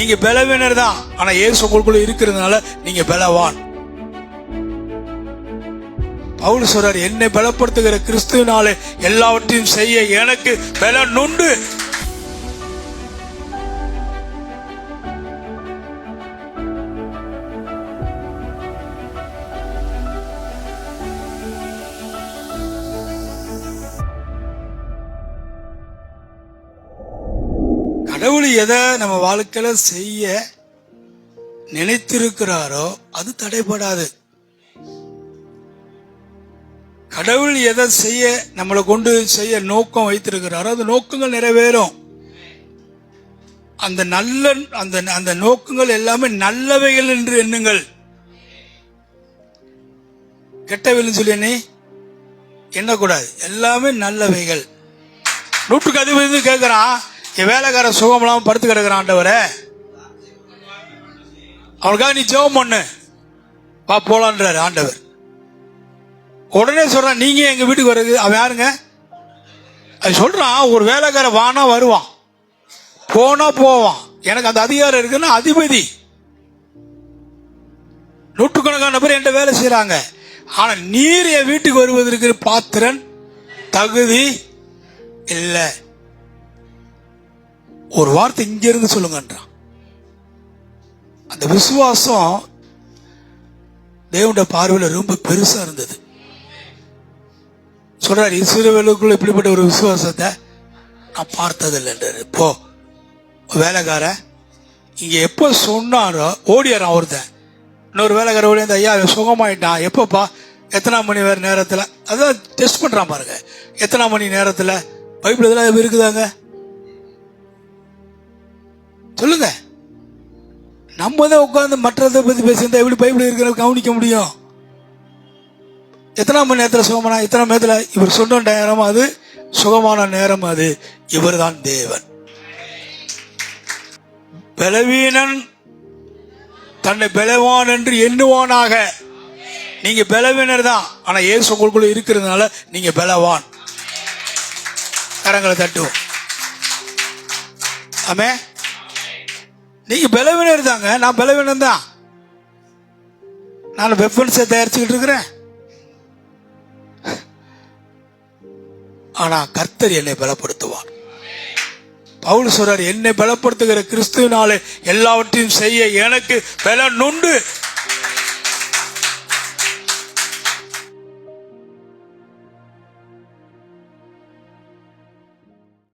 நீங்க பலவீனர் தான், ஆனா இயேசு உங்களுக்குள்ள இருக்கிறதுனால நீங்க பலவான். பவுல் சொல்றார், என்னை பலப்படுத்துகிற கிறிஸ்துவினாலே எல்லாவற்றையும் செய்ய எனக்கு பலன் உண்டு. கடவுள் எதை நம்ம வாழ்க்கையில செய்ய நினைத்திருக்கிறாரோ அது தடைபடாது. கடவுள் எதை செய்ய நம்மளை கொண்டு செய்ய நோக்கம் வைத்திருக்கிறாரோ அந்த நோக்கங்கள் நிறைவேறும். அந்த நல்ல அந்த நோக்கங்கள் எல்லாமே நல்லவைகள் என்று எண்ணுங்கள். கெட்டவைகள் சொல்லி எண்ணக்கூடாது, எல்லாமே நல்லவைகள். 100க்கு அதிபதி கேட்கிறான், என் வேலைக்கார சுகம் இல்லாம படுத்து கிடக்கிறான், ஆண்டவரே அவனுக்காக நீ ஜெபம் பண்ணு வா போலான்றாரு ஆண்டவர். உடனே சொல்றான், நீங்க எங்க வீட்டுக்கு வர்றது, அவன் யாருங்க? அது சொல்றான், ஒரு வேலைக்கார வானா வருவான், போனா போவான், எனக்கு அந்த அதிகாரம் இருக்குன்னா அதிபதி. 100கணக்கான பேர் என்கிட்ட வேலை செய்யறாங்க, ஆனா நீர் என் வீட்டுக்கு வருவதற்கு பாத்திரன் தகுதி இல்லை. ஒரு வார்த்தை இங்க இருந்து சொல்லுங்கன்றான். அந்த விசுவாசம் தேவனுடைய பார்வையில் ரொம்ப பெருசா இருந்தது. சொல்றாரு, இஸ்ரவேலுக்குள்ள இப்படிப்பட்ட ஒரு விசுவாசத்தை நான் பார்த்ததில்லைன்றாரு. இப்போ வேலைக்கார இங்க எப்ப சொன்னாரோ ஓடியாரான் ஒருத்தன். இன்னொரு வேலைக்கார ஓடி அந்த ஐயா சுகமாயிட்டான், எப்பப்பா, எத்தனாம் மணி வேற நேரத்தில், அதான் டெஸ்ட் பண்றான் பாருங்க, எத்தனாம் மணி நேரத்தில். பைபிள் இதெல்லாம் இருக்குதாங்க சொல்லுங்க. நம்ம தான் உட்காந்து மற்றதை பத்தி பேசியிருந்தா எப்படி பைபிள் இருக்கிற கவனிக்க முடியும்? எத்தனாம் மணி நேரத்தில் சுகமான, எத்தனாம் நேரத்தில் இவர் சொன்ன நேரம் அது சுகமான நேரம், அது இவர் தான் தேவன். பலவீனன் தன்னை பலவான் என்று எண்ணுவானாக. நீங்க பலவீனர் தான், ஆனா இயேசு உங்களுக்குள்ள இருக்கிறதுனால நீங்க பலவான். கரங்களை தட்டுவோம். ஆமே, நீங்க பலவீனர் தாங்க, நான் பலவீனம் தான். நான் வெப்பன்ஸை தயாரிச்சுக்கிட்டு இருக்கிறேன், ஆனா கர்த்தர் என்னை பலப்படுத்துவார். பவுல் சொல்றார், என்னை பலப்படுத்துகிற கிறிஸ்துவினாலே எல்லாவற்றையும் செய்ய எனக்கு பலன் உண்டு.